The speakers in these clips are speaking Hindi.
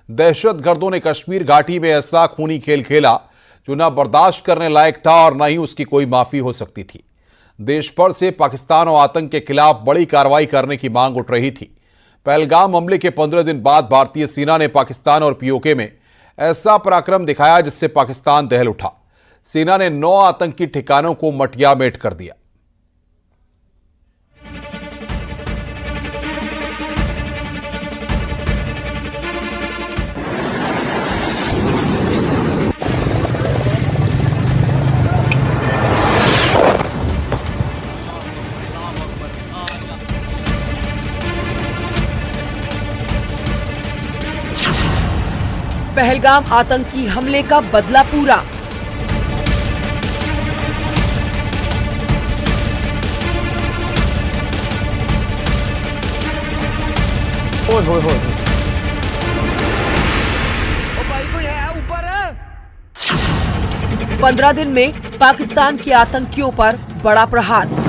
दहशतगर्दों ने कश्मीर घाटी में ऐसा खूनी खेल खेला जो न बर्दाश्त करने लायक था और न ही उसकी कोई माफी हो सकती थी। देश भर से पाकिस्तान और आतंक के खिलाफ बड़ी कार्रवाई करने की मांग उठ रही थी। पहलगाम हमले के 15 दिन बाद भारतीय सेना ने पाकिस्तान और पीओके में ऐसा पराक्रम दिखाया जिससे पाकिस्तान दहल उठा। सेना ने 9 आतंकी ठिकानों को मटियामेट कर दिया। पहलगाम आतंकी हमले का बदला पूरा। हो 15 दिन में पाकिस्तान के आतंकियों पर बड़ा प्रहार।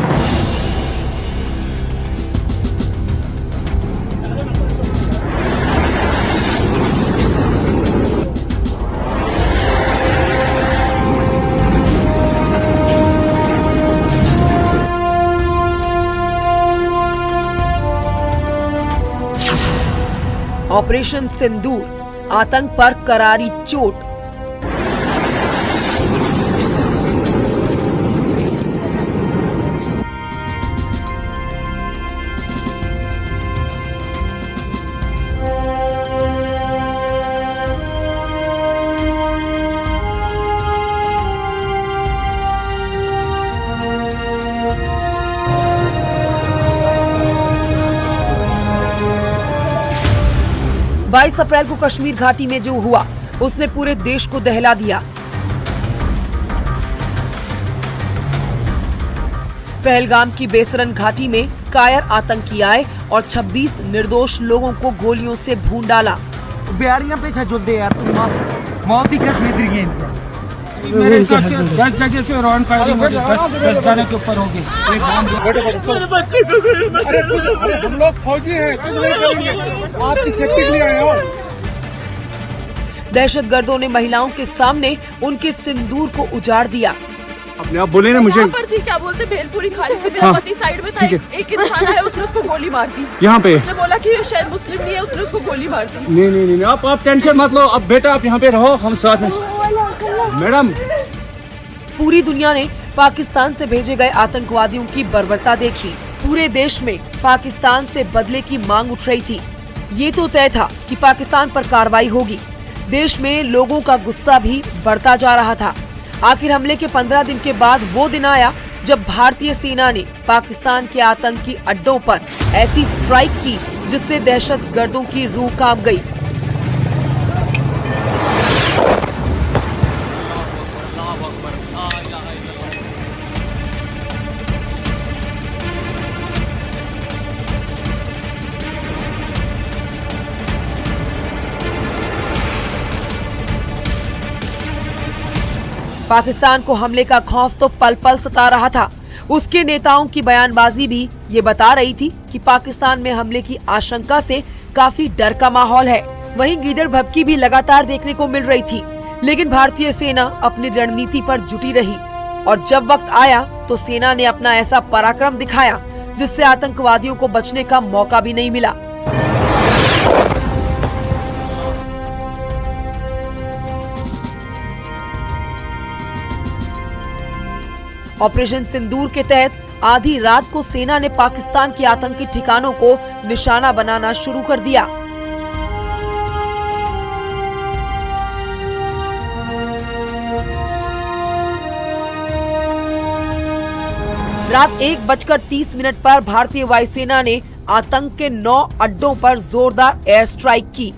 ऑपरेशन सिंदूर, आतंक पर करारी चोट। बाईस अप्रैल को कश्मीर घाटी में जो हुआ उसने पूरे देश को दहला दिया। पहलगाम की बेसरन घाटी में कायर आतंकी आए और 26 निर्दोष लोगों को गोलियों से भून डाला। बिहारियां पे छजुलते यार, मौत की कसम दी गई। मेरे हिसाब से 10 जगह से राउंड फायरिंग हो गई, 10 जाने के ऊपर हो गए। हम लोग फौजी हैं, कुछ नहीं करेंगे, आपकी सेफ्टी के लिए आए हो। दहशतगर्दों ने महिलाओं के सामने उनके सिंदूर को उजाड़ दिया। अपने आप बोले ना मुझे पर थी, क्या बोलते भेलपुरी खाली थी, मेरा पति साइड में था, एक इंसान है उसने उसको गोली मार दी। यहाँ पे उसने बोला कि ये शायद मुस्लिम नहीं है, उसने उसको गोली मार दी। नहीं, आप टेंशन मत लो। अब बेटा आप यहाँ पे रहो, हम साथ में। मैडम, पूरी दुनिया ने पाकिस्तान से भेजे गए आतंकवादियों की बर्बरता देखी। पूरे देश में पाकिस्तान से बदले की मांग उठ रही थी। ये तो तय था कि पाकिस्तान पर कार्रवाई होगी। देश में लोगों का गुस्सा भी बढ़ता जा रहा था। आखिर हमले के 15 दिन के बाद वो दिन आया जब भारतीय सेना ने पाकिस्तान के आतंकी अड्डों पर ऐसी स्ट्राइक की जिससे दहशतगर्दों की रूह कांप गई। पाकिस्तान को हमले का खौफ तो पल पल सता रहा था। उसके नेताओं की बयानबाजी भी ये बता रही थी कि पाकिस्तान में हमले की आशंका से काफी डर का माहौल है। वहीं गीदड़ भभकी भी लगातार देखने को मिल रही थी, लेकिन भारतीय सेना अपनी रणनीति पर जुटी रही और जब वक्त आया तो सेना ने अपना ऐसा पराक्रम दिखाया जिससे आतंकवादियों को बचने का मौका भी नहीं मिला। ऑपरेशन सिंदूर के तहत आधी रात को सेना ने पाकिस्तान के आतंकी ठिकानों को निशाना बनाना शुरू कर दिया। रात 1:30 पर भारतीय वायुसेना ने आतंक के 9 अड्डों पर जोरदार एयर स्ट्राइक की,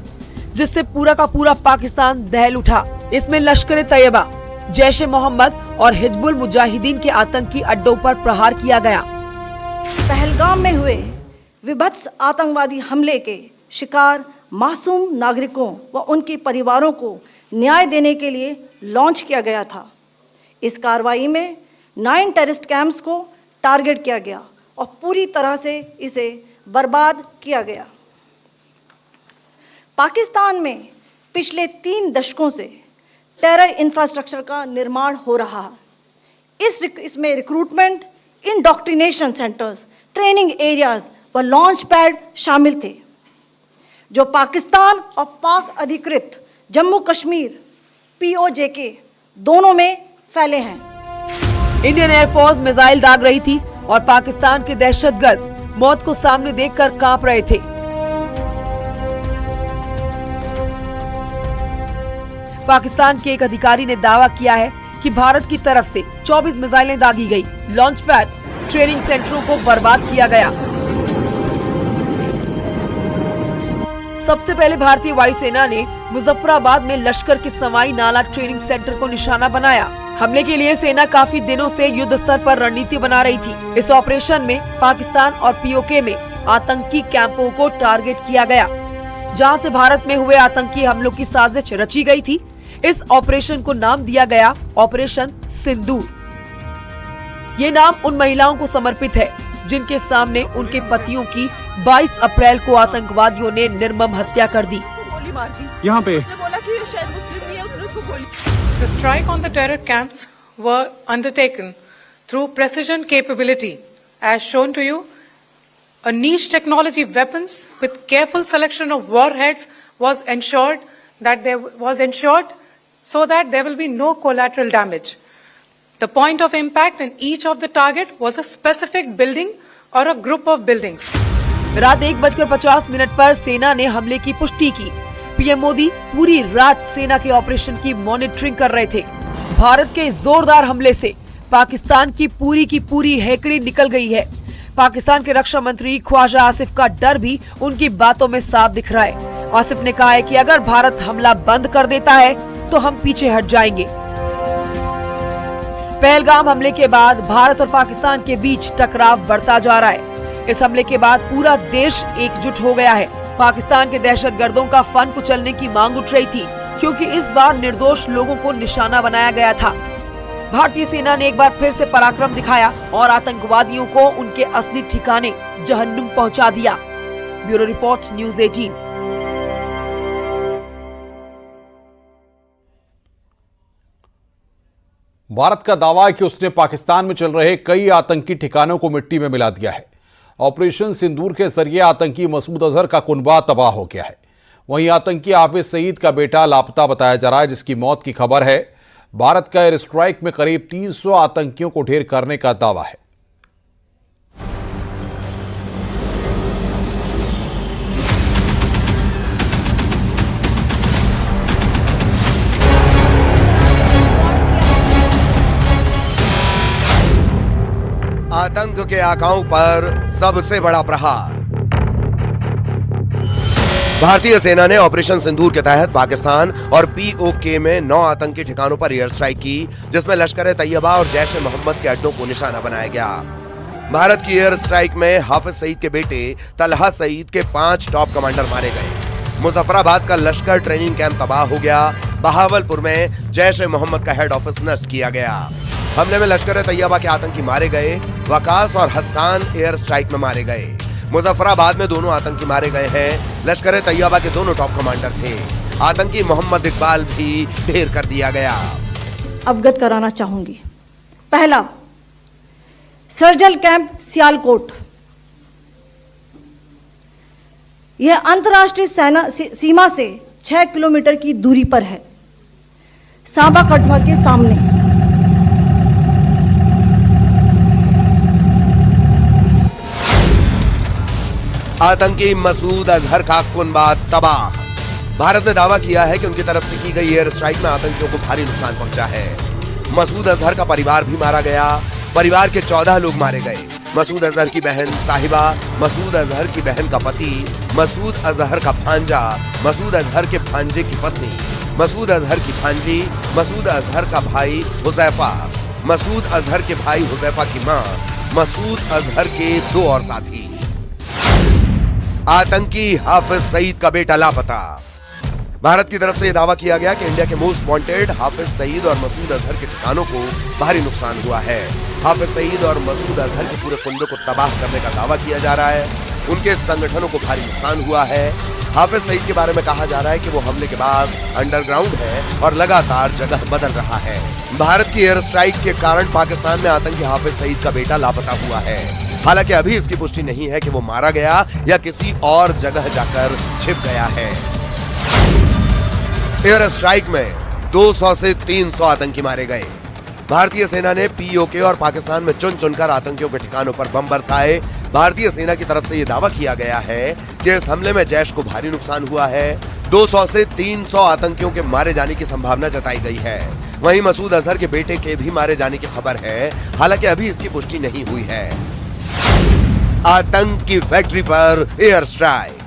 जिससे पूरा का पूरा पाकिस्तान दहल उठा। इसमें लश्कर-ए-तैयबा, जैश-ए-मोहम्मद और हिजबुल मुजाहिदीन के आतंकी अड्डों पर प्रहार किया गया। पहलगाम में हुए विभत्स आतंकवादी हमले के शिकार मासूम नागरिकों व उनके परिवारों को न्याय देने के लिए लॉन्च किया गया था। इस कार्रवाई में 9 टेररिस्ट कैंप्स को टारगेट किया गया और पूरी तरह से इसे बर्बाद किया गया। पाकिस्तान में पिछले 3 दशकों से टेरर इंफ्रास्ट्रक्चर का निर्माण हो रहा है। इसमें recruitment, indoctrination centres, training areas व लॉन्च पैड शामिल थे, जो पाकिस्तान और पाक अधिकृत जम्मू कश्मीर POJK दोनों में फैले हैं। इंडियन एयरफोर्स मिसाइल दाग रही थी और पाकिस्तान के दहशतगर्द मौत को सामने देखकर कांप रहे थे। पाकिस्तान के एक अधिकारी ने दावा किया है कि भारत की तरफ से 24 मिसाइलें दागी गई, लॉन्च पैड, ट्रेनिंग सेंटरों को बर्बाद किया गया। सबसे पहले भारतीय वायुसेना ने मुजफ्फराबाद में लश्कर के सवाई नाला ट्रेनिंग सेंटर को निशाना बनाया। हमले के लिए सेना काफी दिनों से युद्ध स्तर पर रणनीति बना रही थी। इस ऑपरेशन में पाकिस्तान और POK में आतंकी कैंपों को टारगेट किया गया, जहां से भारत में हुए आतंकी हमलों की साजिश रची गई थी। इस ऑपरेशन को नाम दिया गया ऑपरेशन सिंदूर। ये नाम उन महिलाओं को समर्पित है जिनके सामने उनके पतियों की 22 अप्रैल को आतंकवादियों ने निर्मम हत्या कर दी। गोली मार दी। यहाँ पे उसने बोला कि ये शायद मुस्लिम नहीं है, उसने उसको गोली। The strike on the terror camps were undertaken through precision capability, as shown to you. A niche technology weapons with careful selection of warheads was ensured so that there will be no collateral damage. The point of impact in each of the target was a specific building or a group of buildings. रात 1:50 पर सेना ने हमले की पुष्टि की। PM मोदी पूरी रात सेना के ऑपरेशन की मॉनिटरिंग कर रहे थे। भारत के जोरदार हमले से पाकिस्तान की पूरी हैकड़ी निकल गई है। पाकिस्तान के रक्षा मंत्री ख्वाजा आसिफ का डर भी उनकी बातों में साफ दिख रहा है। आसिफ ने कहा है कि अगर भारत हमला बंद कर देता है तो हम पीछे हट जाएंगे। पहलगाम हमले के बाद भारत और पाकिस्तान के बीच टकराव बढ़ता जा रहा है। इस हमले के बाद पूरा देश एकजुट हो गया है। पाकिस्तान के दहशतगर्दों का फन कुचलने की मांग उठ रही थी, क्योंकि इस बार निर्दोष लोगों को निशाना बनाया गया था। भारतीय सेना ने एक बार फिर से पराक्रम दिखाया और आतंकवादियों को उनके असली ठिकाने जहन्नुम पहुंचा दिया। Bureau report, news 18। भारत का दावा है कि उसने पाकिस्तान में चल रहे कई आतंकी ठिकानों को मिट्टी में मिला दिया है। ऑपरेशन सिंदूर के जरिए आतंकी मसूद अजहर का कुनबा तबाह हो गया है। वहीं आतंकी हाफिज सईद का बेटा लापता बताया जा रहा है, जिसकी मौत की खबर है। भारत का एयर स्ट्राइक में करीब 300 आतंकियों को ढेर करने का दावा है। आतंक के आकाओं पर सबसे बड़ा प्रहार। भारतीय सेना ने ऑपरेशन सिंदूर के तहत पाकिस्तान और POK में 9 आतंकी ठिकानों पर एयर स्ट्राइक की, जिसमें लश्कर ए तैयबा और जैश ए मोहम्मद के अड्डों को निशाना बनाया गया। भारत की एयर स्ट्राइक में हाफिज सईद के बेटे तलहा सईद के 5 टॉप कमांडर मारे गए। मुजफ्फराबाद का लश्कर ट्रेनिंग कैंप तबाह हो गया। बहावलपुर में जैश ए मोहम्मद का हेड ऑफिस नष्ट किया गया। हमले में लश्कर ए तैयबा के आतंकी मारे गए। वकास और हस्सान एयर स्ट्राइक में मारे गए। मुजफ्फराबाद में दोनों आतंकी मारे गए हैं। लश्कर ए तैयबा के दोनों टॉप कमांडर थे। आतंकी मोहम्मद इकबाल भी ढेर कर दिया गया। अवगत कराना चाहूंगी। पहला, सर्जिकल कैंप सियालकोट, यह अंतर्राष्ट्रीय सीमा से 6 किलोमीटर की दूरी पर है, सांबा कठुआ के सामने। आतंकी मसूद अजहर का कुनबा तबाह। भारत ने दावा किया है कि उनकी तरफ से की गई एयर स्ट्राइक में आतंकियों को भारी नुकसान पहुंचा है। मसूद अजहर का परिवार भी मारा गया। परिवार के 14 लोग मारे गए। मसूद अजहर की बहन साहिबा, मसूद अजहर की बहन का पति, मसूद अजहर का भांजा, मसूद अजहर के भांजे की पत्नी, मसूद अजहर की भांजी, मसूद अजहर का भाई हुजैफा, मसूद अजहर के भाई हुजैफा की मां, मसूद अजहर के 2 और साथी। आतंकी हाफिज सईद का बेटा लापता। भारत की तरफ से यह दावा किया गया कि इंडिया के मोस्ट वांटेड हाफिज सईद और मसूद अजहर के ठिकानों को भारी नुकसान हुआ है। हाफिज सईद और मसूद अजहर के पूरे कुंडे को तबाह करने का दावा किया जा रहा है। उनके संगठनों को भारी नुकसान हुआ है। हाफिज सईद के बारे में कहा जा रहा है कि वो हमले के बाद अंडरग्राउंड है और लगातार जगह बदल रहा है। भारत की एयर स्ट्राइक के कारण पाकिस्तान में आतंकी हाफिज सईद का बेटा लापता हुआ है। हालांकि अभी इसकी पुष्टि नहीं है कि वो मारा गया या किसी और जगह जाकर छिप गया है। एयर स्ट्राइक में 200 से 300 आतंकी मारे गए। भारतीय सेना ने पीओके और पाकिस्तान में चुन चुनकर आतंकियों के ठिकानों पर बम बरसाए। भारतीय सेना की तरफ से यह दावा किया गया है कि इस हमले में जैश को भारी नुकसान हुआ है। 200 से 300 आतंकियों के मारे जाने की संभावना जताई गई है। वहीं मसूद अजहर के बेटे के भी मारे जाने की खबर है, हालांकि अभी इसकी पुष्टि नहीं हुई है। आतंक की फैक्ट्री पर एयर स्ट्राइक।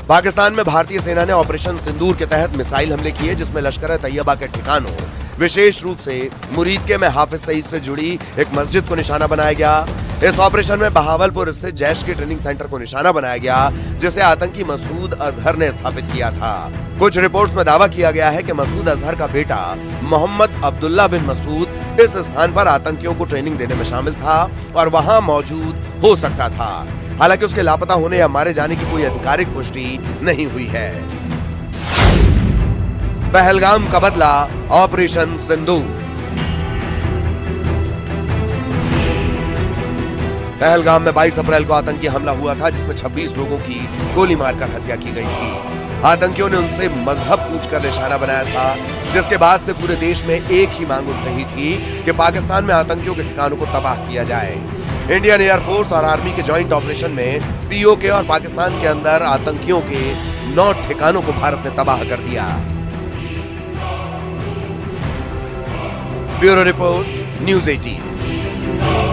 पाकिस्तान में भारतीय सेना ने ऑपरेशन सिंदूर के तहत मिसाइल हमले किए, जिसमें लश्कर तैयबा के ठिकानों, विशेष रूप से मुरीदके में हाफिज सईद से जुड़ी एक मस्जिद को निशाना बनाया गया। इस ऑपरेशन में बहावलपुर स्थित जैश के ट्रेनिंग सेंटर को निशाना बनाया गया, जिसे आतंकी मसूद अजहर ने स्थापित किया था। कुछ रिपोर्ट्स में दावा किया गया है कि मसूद अजहर का बेटा मोहम्मद अब्दुल्ला बिन मसूद इस स्थान पर आतंकियों को ट्रेनिंग देने में शामिल था और वहां मौजूद हो सकता था। हालांकि उसके लापता होने या मारे जाने की कोई आधिकारिक पुष्टि नहीं हुई है। पहलगाम का बदला ऑपरेशन सिंदूर। पहलगाम में 22 अप्रैल को आतंकी हमला हुआ था, जिसमें 26 लोगों की गोली मारकर हत्या की गई थी। आतंकियों ने उनसे मजहब पूछकर निशाना बनाया था, जिसके बाद से पूरे देश में एक ही मांग उठ रही थी कि पाकिस्तान में आतंकियों के ठिकानों को तबाह किया जाए। इंडियन एयरफोर्स और आर्मी के जॉइंट ऑपरेशन में पीओके और पाकिस्तान के अंदर आतंकियों के 9 ठिकानों को भारत ने तबाह कर दिया। Bureau report, news 18।